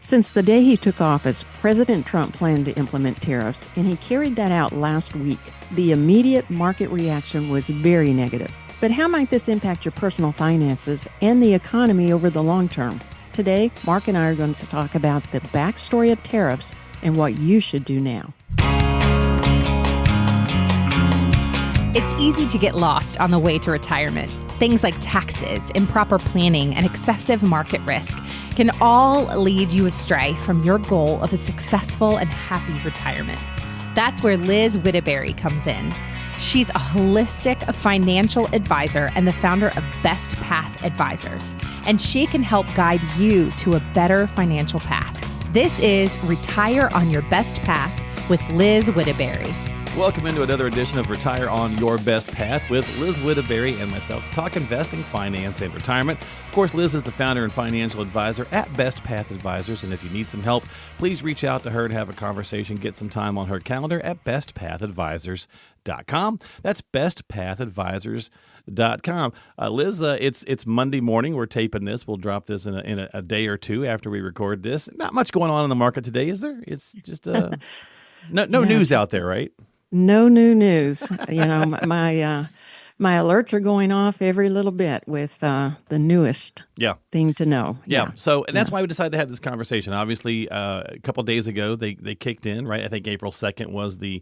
Since the day he took office, President Trump planned to implement tariffs, and he carried that out last week. The immediate market reaction was very negative. But how might this impact your personal finances and the economy over the long term? Today, Mark and I are going to talk about the backstory of tariffs and what you should do now. It's easy to get lost on the way to retirement. Things like taxes, improper planning, and excessive market risk can all lead you astray from your goal of a successful and happy retirement. That's where Liz Whittaberry comes in. She's a holistic financial advisor and the founder of Best Path Advisors, and she can help guide you to a better financial path. This is Retire on Your Best Path with Liz Whittaberry. Welcome into another edition of Retire on Your Best Path with Liz Whittaberry and myself to talk investing, finance, and retirement. Of course, Liz is the founder and financial advisor at Best Path Advisors, and if you need some help, please reach out to her to have a conversation, get some time on her calendar at bestpathadvisors.com. That's bestpathadvisors.com. Liz, it's Monday morning. We're taping this. We'll drop this in a day or two after we record this. Not much going on in the market today, is there? It's just no news out there, right? No new news. My alerts are going off every little bit with the newest thing to know. Yeah. So, and that's why we decided to have this conversation. Obviously, a couple of days ago, they kicked in, right? I think April 2nd was the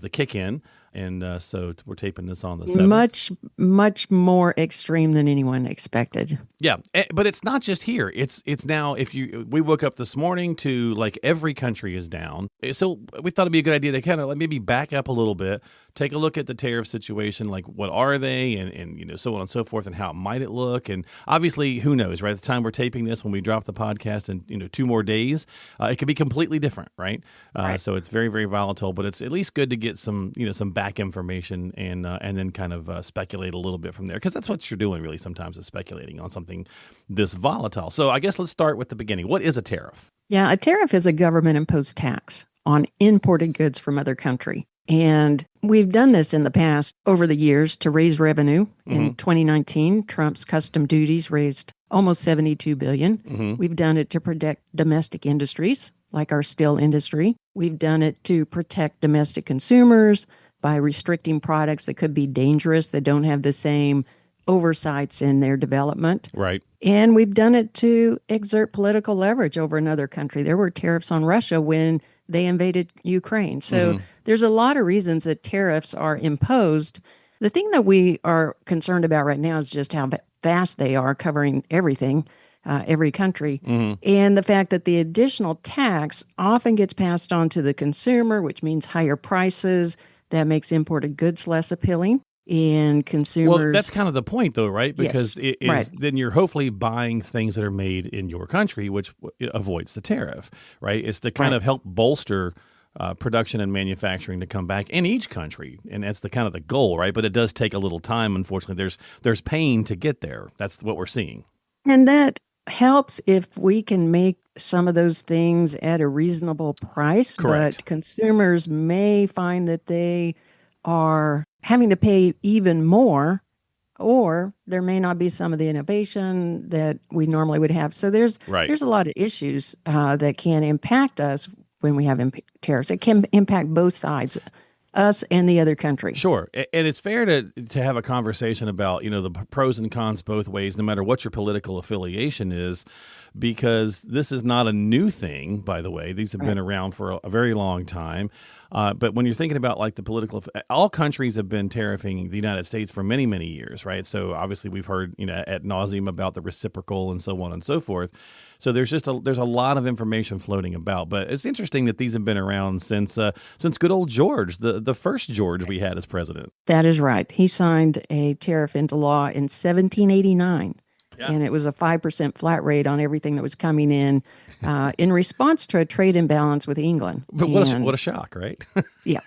kick in. And so we're taping this on the 7th. Much more extreme than anyone expected. Yeah, but it's not just here. It's now, we woke up this morning to like every country is down. So we thought it'd be a good idea to kind of like maybe back up a little bit, take a look at the tariff situation, like what are they and so on and so forth, and how might it look. And obviously, who knows, right? At the time we're taping this, when we drop the podcast in 2 more days, it could be completely different, right? Right. So it's very, very volatile, but it's at least good to get some back information and then kind of speculate a little bit from there, because that's what you're doing really sometimes, is speculating on something this volatile. So I guess let's start with the beginning. What is a tariff? Yeah, a tariff is a government-imposed tax on imported goods from other country. And we've done this in the past over the years to raise revenue. In 2019, Trump's custom duties raised almost $72 billion. We've done it to protect domestic industries like our steel industry. We've done it to protect domestic consumers by restricting products that could be dangerous, that don't have the same oversights in their development. Right. And we've done it to exert political leverage over another country. There were tariffs on Russia when they invaded Ukraine. So there's a lot of reasons that tariffs are imposed. The thing that we are concerned about right now is just how fast they are, covering everything, every country. And the fact that the additional tax often gets passed on to the consumer, which means higher prices. That makes imported goods less appealing. And consumers... Well, that's kind of the point, though, right? Because then you're hopefully buying things that are made in your country, which avoids the tariff, right? It's to kind of help bolster production and manufacturing to come back in each country, and that's the kind of the goal, right? But it does take a little time. Unfortunately, there's pain to get there. That's what we're seeing, and that helps if we can make some of those things at a reasonable price. Correct. But consumers may find that they are having to pay even more, or there may not be some of the innovation that we normally would have. So there's a lot of issues that can impact us when we have tariffs. It can impact both sides, us and the other country. Sure. And it's fair to have a conversation about, the pros and cons both ways, no matter what your political affiliation is, because this is not a new thing, by the way. These have been around for a very long time. But when you're thinking about like the political, all countries have been tariffing the United States for many, many years, right? So obviously we've heard, ad nauseum about the reciprocal and so on and so forth. So there's a lot of information floating about. But it's interesting that these have been around since good old George, the first George we had as president. That is right. He signed a tariff into law in 1789. Yeah. And it was a 5% flat rate on everything that was coming in response to a trade imbalance with England. But what a shock, right? Yeah.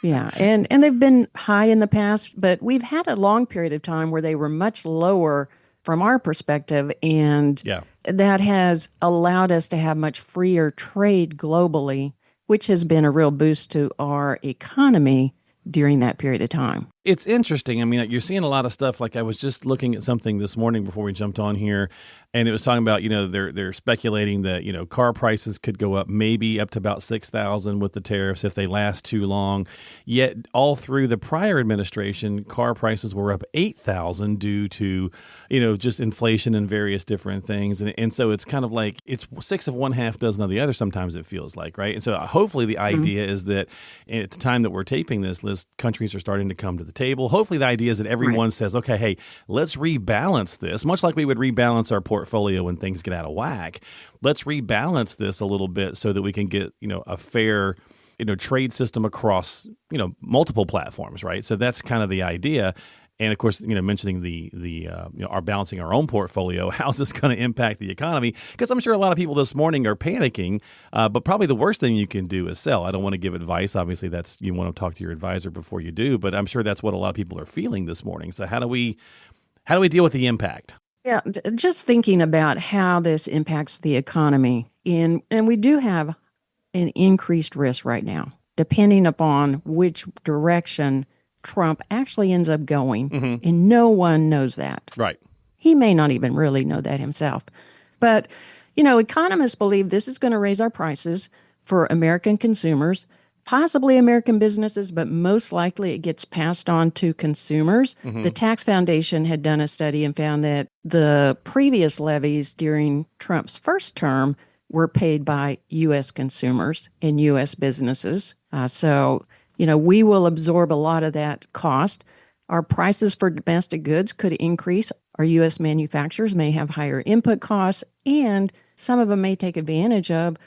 And they've been high in the past, but we've had a long period of time where they were much lower from our perspective, and that has allowed us to have much freer trade globally, which has been a real boost to our economy during that period of time. It's interesting. I mean, you're seeing a lot of stuff. Like I was just looking at something this morning before we jumped on here, and it was talking about, they're speculating that, car prices could go up maybe up to about 6,000 with the tariffs if they last too long. Yet all through the prior administration, car prices were up 8,000 due to, just inflation and various different things. And so it's kind of like it's six of one, half dozen of the other. Sometimes it feels like, right? And so hopefully the idea is that at the time that we're taping this list, countries are starting to come to the table. Hopefully the idea is that everyone says, okay, hey, let's rebalance this, much like we would rebalance our portfolio when things get out of whack. Let's rebalance this a little bit so that we can get, a fair, trade system across, multiple platforms, right? So that's kind of the idea. And of course, mentioning our balancing our own portfolio, how's this going to impact the economy? Because I'm sure a lot of people this morning are panicking, but probably the worst thing you can do is sell. I don't want to give advice. Obviously, you want to talk to your advisor before you do, but I'm sure that's what a lot of people are feeling this morning. So how do we deal with the impact? Yeah, just thinking about how this impacts the economy, and we do have an increased risk right now, depending upon which direction Trump actually ends up going, and no one knows that. Right. He may not even really know that himself. But, economists believe this is going to raise our prices for American consumers, possibly American businesses, but most likely it gets passed on to consumers. The Tax Foundation had done a study and found that the previous levies during Trump's first term were paid by U.S. consumers and U.S. businesses. So we will absorb a lot of that cost. Our prices for domestic goods could increase. Our U.S. manufacturers may have higher input costs, and some of them may take advantage of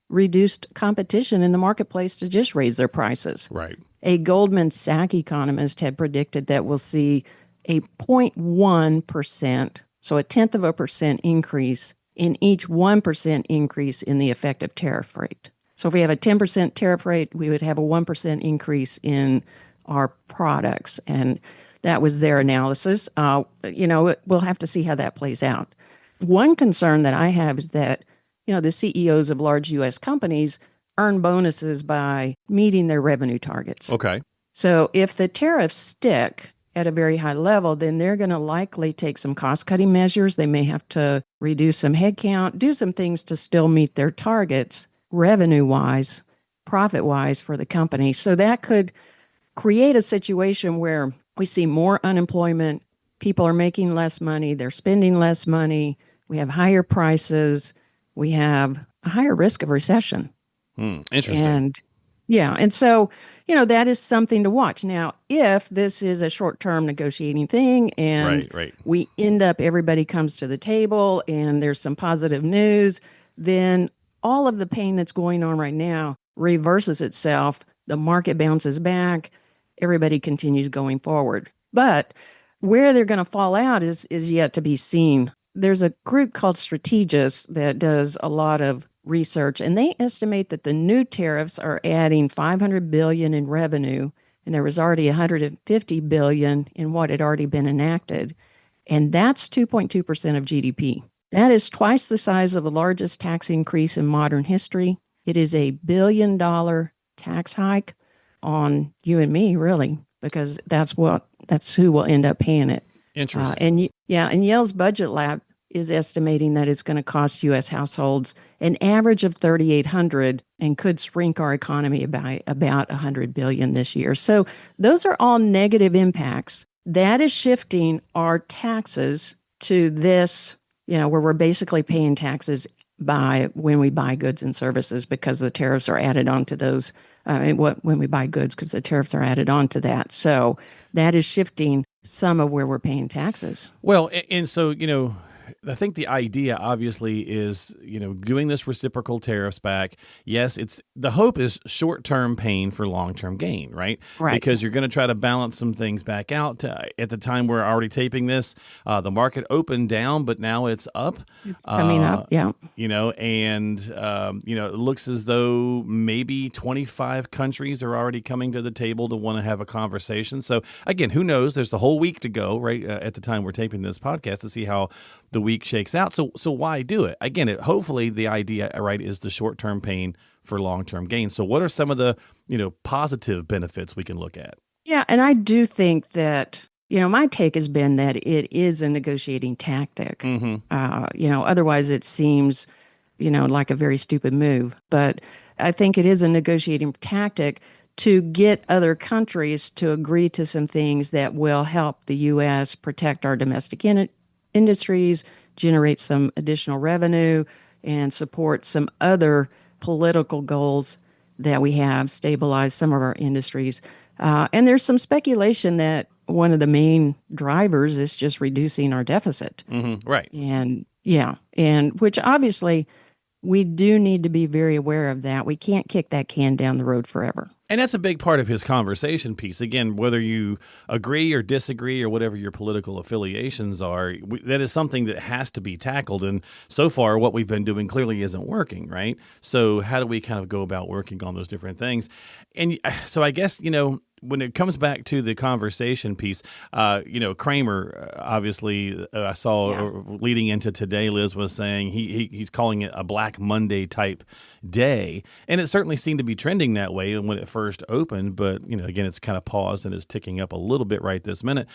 reduced competition in the marketplace to just raise their prices. Right. A Goldman Sachs economist had predicted that we'll see a 0.1%, so a tenth of a percent increase in each 1% increase in the effective tariff rate. So if we have a 10% tariff rate, we would have a 1% increase in our products. And that was their analysis. We'll have to see how that plays out. One concern that I have is that, the CEOs of large U.S. companies earn bonuses by meeting their revenue targets. Okay. So if the tariffs stick at a very high level, then they're going to likely take some cost-cutting measures. They may have to reduce some headcount, do some things to still meet their targets, revenue-wise, profit-wise for the company. So that could create a situation where we see more unemployment, people are making less money, they're spending less money, we have higher prices, we have a higher risk of recession. Interesting. And so, that is something to watch. Now, if this is a short-term negotiating thing and we end up, everybody comes to the table and there's some positive news, then all of the pain that's going on right now reverses itself. The market bounces back. Everybody continues going forward. But where they're going to fall out is yet to be seen. There's a group called Strategists that does a lot of research, and they estimate that the new tariffs are adding $500 billion in revenue, and there was already $150 billion in what had already been enacted, and that's 2.2% of GDP. That is twice the size of the largest tax increase in modern history. It is a $1 billion tax hike on you and me, really, because that's who will end up paying it. Interesting. And Yale's Budget Lab is estimating that it's going to cost U.S. households an average of $3,800 and could shrink our economy by about $100 billion this year. So those are all negative impacts. That is shifting our taxes to this, where we're basically paying taxes when we buy goods and services because the tariffs are added on to those. When we buy goods, because the tariffs are added on to that. So that is shifting some of where we're paying taxes. Well, and so, I think the idea obviously is, doing this reciprocal tariffs back. Yes, the hope is short-term pain for long-term gain, right? Right. Because you're going to try to balance some things back out. At the time we're already taping this, the market opened down, but now it's up. It's coming up, yeah. It looks as though maybe 25 countries are already coming to the table to want to have a conversation. So again, who knows? There's the whole week to go, right? At the time we're taping this podcast to see how the week shakes out. So why do it? Again, hopefully the idea, right, is the short-term pain for long-term gain. So what are some of the, positive benefits we can look at? Yeah, and I do think that, my take has been that it is a negotiating tactic. Hmm. Otherwise it seems, like a very stupid move. But I think it is a negotiating tactic to get other countries to agree to some things that will help the U.S. protect our domestic industries, generate some additional revenue, and support some other political goals that we have, stabilize some of our industries. And there's some speculation that one of the main drivers is just reducing our deficit. Hmm. Right. And yeah, and which obviously we do need to be very aware of that. We can't kick that can down the road forever. And that's a big part of his conversation piece. Again, whether you agree or disagree or whatever your political affiliations are, that is something that has to be tackled. And so far, what we've been doing clearly isn't working, right? So how do we kind of go about working on those different things? And so I guess, when it comes back to the conversation piece, Kramer, obviously, I saw leading into today, Liz was saying he's calling it a Black Monday type day. And it certainly seemed to be trending that way when it first opened. But, again, it's kind of paused and is ticking up a little bit right this minute.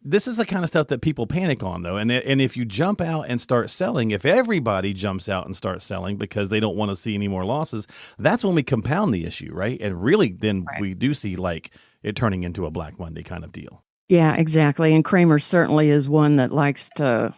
This is the kind of stuff that people panic on, though. And if you jump out and start selling, if everybody jumps out and starts selling because they don't want to see any more losses, that's when we compound the issue, right? And really, then we do see like it turning into a Black Monday kind of deal. Yeah, exactly. And Kramer certainly is one that likes to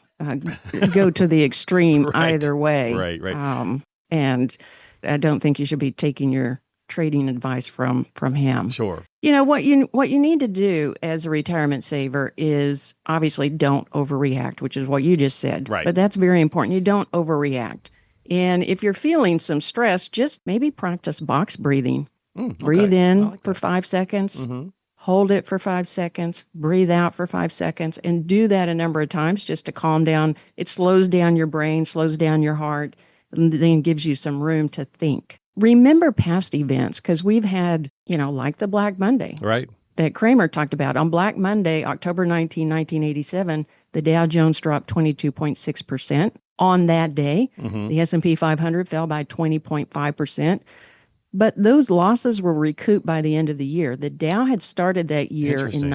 go to the extreme Right. either way. Right. And I don't think you should be taking your trading advice from him. Sure. What you need to do as a retirement saver is obviously don't overreact, which is what you just said. Right. But that's very important. You don't overreact. And if you're feeling some stress, just maybe practice box breathing. Okay. Breathe in like for that. 5 seconds. Mm-hmm. Hold it for 5 seconds, breathe out for 5 seconds, and do that a number of times just to calm down. It slows down your brain, slows down your heart, and then gives you some room to think. Remember past events, because we've had, like the Black Monday Right. that Kramer talked about. On Black Monday, October 19, 1987, the Dow Jones dropped 22.6%. On that day, the S&P 500 fell by 20.5%. But those losses were recouped by the end of the year. The Dow had started that year in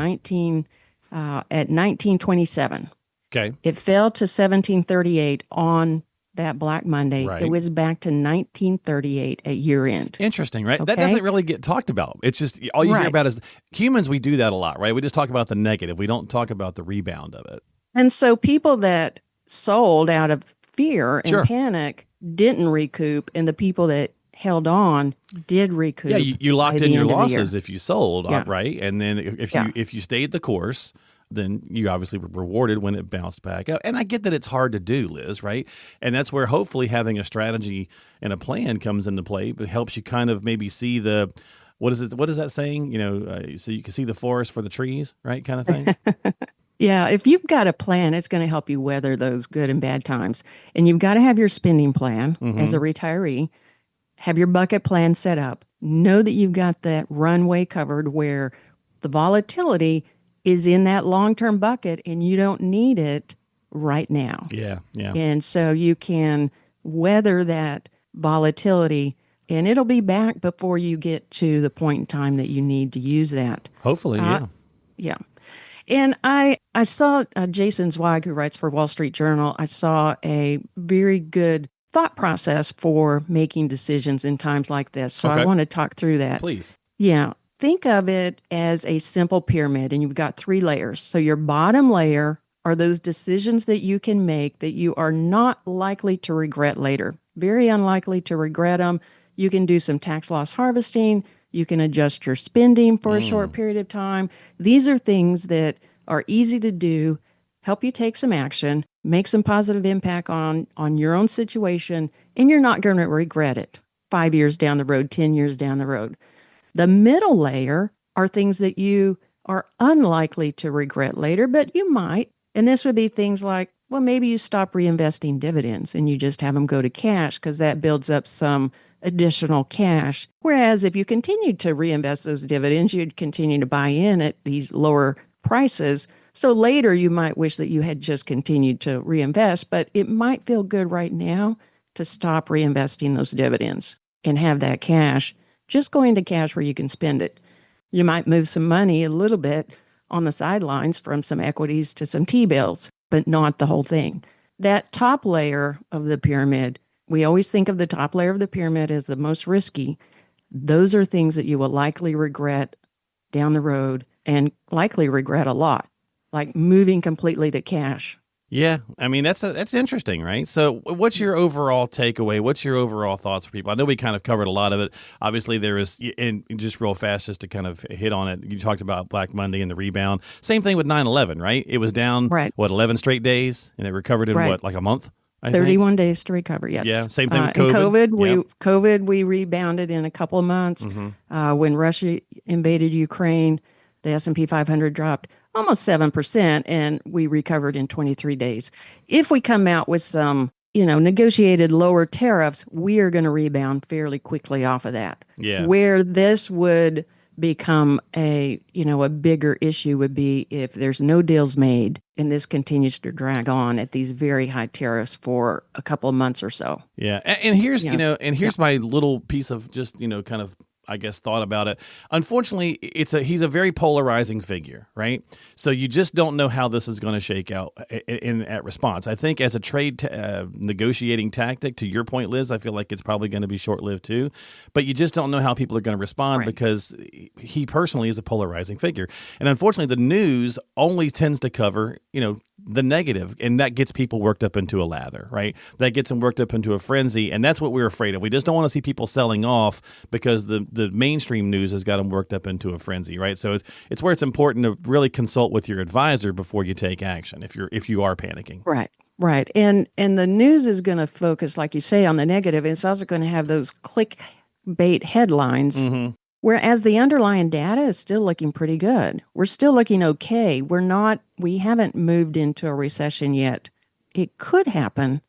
at 1927. Okay. It fell to 1738 on that Black Monday. Right. It was back to 1938 at year end. Interesting, right? Okay. That doesn't really get talked about. It's just all you hear about is humans. We do that a lot, right? We just talk about the negative. We don't talk about the rebound of it. And so people that sold out of fear and Sure. panic didn't recoup, and the people that held on did recoup. Yeah, you locked by in the your end of the losses year. if you sold, Yeah. right? And then if you stayed the course, then you obviously were rewarded when it bounced back up. And I get that it's hard to do, Liz, right? And that's where hopefully having a strategy and a plan comes into play, but it helps you kind of maybe see the what is it? What is that saying? So you can see the forest for the trees, right? Kind of thing. Yeah, if you've got a plan, it's going to help you weather those good and bad times. And you've got to have your spending plan as a retiree. Have your bucket plan set up. Know that you've got that runway covered where the volatility is in that long-term bucket and you don't need it right now. Yeah. And so you can weather that volatility and it'll be back before you get to the point in time that you need to use that. Hopefully, yeah. Yeah. And I saw Jason Zweig, who writes for Wall Street Journal, I saw a very good thought process for making decisions in times like this. So Okay. I want to talk through that. Please. Yeah. Think of it as a simple pyramid, and you've got 3 layers. So your bottom layer are those decisions that you can make that you are not likely to regret later. Very unlikely to regret them. You can do some tax loss harvesting. You can adjust your spending for a short period of time. These are things that are easy to do, help you take some action, make some positive impact on your own situation, and you're not going to regret it 5 years down the road, 10 years down the road. The middle layer are things that you are unlikely to regret later, but you might. And this would be things like, well, maybe you stop reinvesting dividends and you just have them go to cash because that builds up some additional cash. Whereas if you continued to reinvest those dividends, you'd continue to buy in at these lower prices. So later you might wish that you had just continued to reinvest, but it might feel good right now to stop reinvesting those dividends and have that cash just go into cash where you can spend it. You might move some money a little bit on the sidelines from some equities to some T-bills, but not the whole thing. That top layer of the pyramid, we always think of the top layer of the pyramid as the most risky. Those are things that you will likely regret down the road and likely regret a lot, like moving completely to cash. Yeah, I mean that's interesting, right? So, what's your overall takeaway? What's your overall thoughts for people? I know we kind of covered a lot of it. Obviously, there is, and just real fast, just to kind of hit on it. You talked about Black Monday and the rebound. Same thing with 9/11, right? It was down 11 straight days, and it recovered in like a month. 31 days to recover. Yes. Yeah. Same thing with COVID. And COVID, we rebounded in a couple of months. When Russia invaded Ukraine, the S&P 500 dropped almost 7%, and we recovered in 23 days. If we come out with some, negotiated lower tariffs, we are going to rebound fairly quickly off of that. Yeah. Where this would become a bigger issue would be if there's no deals made and this continues to drag on at these very high tariffs for a couple of months or so. Yeah. And here's, here's my little piece of just, kind of, I guess, thought about it. Unfortunately, he's a very polarizing figure, right? So you just don't know how this is going to shake out at response. I think as a trade negotiating tactic, to your point, Liz, I feel like it's probably going to be short-lived too. But you just don't know how people are going to respond because he personally is a polarizing figure. And unfortunately, the news only tends to cover, the negative, and that gets people worked up into a lather, right? That gets them worked up into a frenzy, and that's what we're afraid of. We just don't want to see people selling off because the mainstream news has got them worked up into a frenzy, right? So it's where it's important to really consult with your advisor before you take action if you are panicking. Right. And the news is going to focus, like you say, on the negative. It's also going to have those clickbait headlines. Whereas the underlying data is still looking pretty good. We're still looking okay. We haven't moved into a recession yet. It could happen,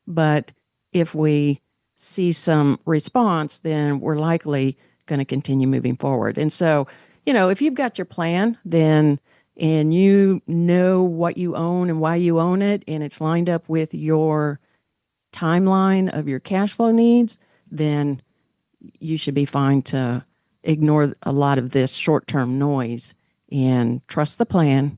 but if we see some response, then we're likely going to continue moving forward. And so, if you've got your plan, and you know what you own and why you own it, and it's lined up with your timeline of your cash flow needs, then you should be fine to ignore a lot of this short-term noise and trust the plan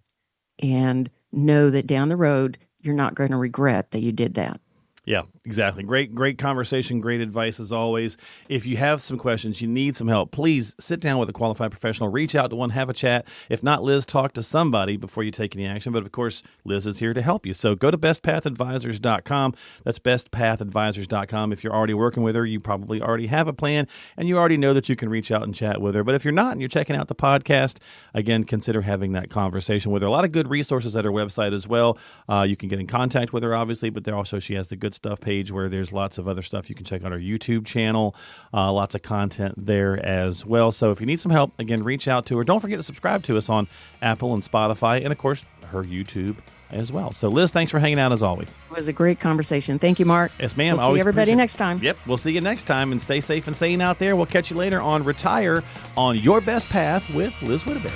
and know that down the road, you're not going to regret that you did that. Yeah, exactly. Great conversation, great advice as always. If you have some questions, you need some help, please sit down with a qualified professional, reach out to one, have a chat. If not, Liz, talk to somebody before you take any action. But of course, Liz is here to help you. So go to bestpathadvisors.com. That's bestpathadvisors.com. If you're already working with her, you probably already have a plan and you already know that you can reach out and chat with her. But if you're not and you're checking out the podcast, again, consider having that conversation with her. A lot of good resources at her website as well. You can get in contact with her, obviously, but there also she has the Good Stuff page where there's lots of other stuff you can check out. Our YouTube channel, lots of content there as well. So if you need some help, again, reach out to her. Don't forget to subscribe to us on Apple and Spotify, and of course her YouTube as well. So Liz, thanks for hanging out as always. It was a great conversation. Thank you, Mark. Yes, ma'am. We'll see everybody next time. Yep, we'll see you next time, and stay safe and sane out there. We'll catch you later on Retire on Your Best Path with Liz Whittaberry.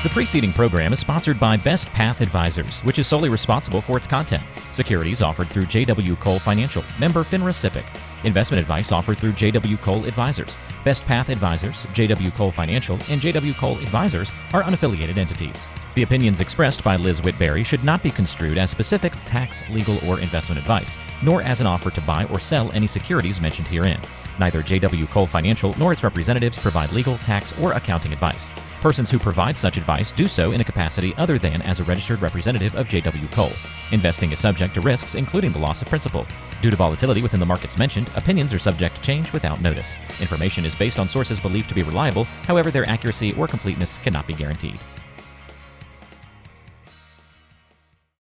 The preceding program is sponsored by Best Path Advisors, which is solely responsible for its content. Securities offered through J.W. Cole Financial, member FINRA SIPC. Investment advice offered through J.W. Cole Advisors. Best Path Advisors, J.W. Cole Financial, and J.W. Cole Advisors are unaffiliated entities. The opinions expressed by Liz Whittaberry should not be construed as specific tax, legal, or investment advice, nor as an offer to buy or sell any securities mentioned herein. Neither J.W. Cole Financial nor its representatives provide legal, tax, or accounting advice. Persons who provide such advice do so in a capacity other than as a registered representative of J.W. Cole. Investing is subject to risks, including the loss of principal. Due to volatility within the markets mentioned, opinions are subject to change without notice. Information is based on sources believed to be reliable, however, their accuracy or completeness cannot be guaranteed.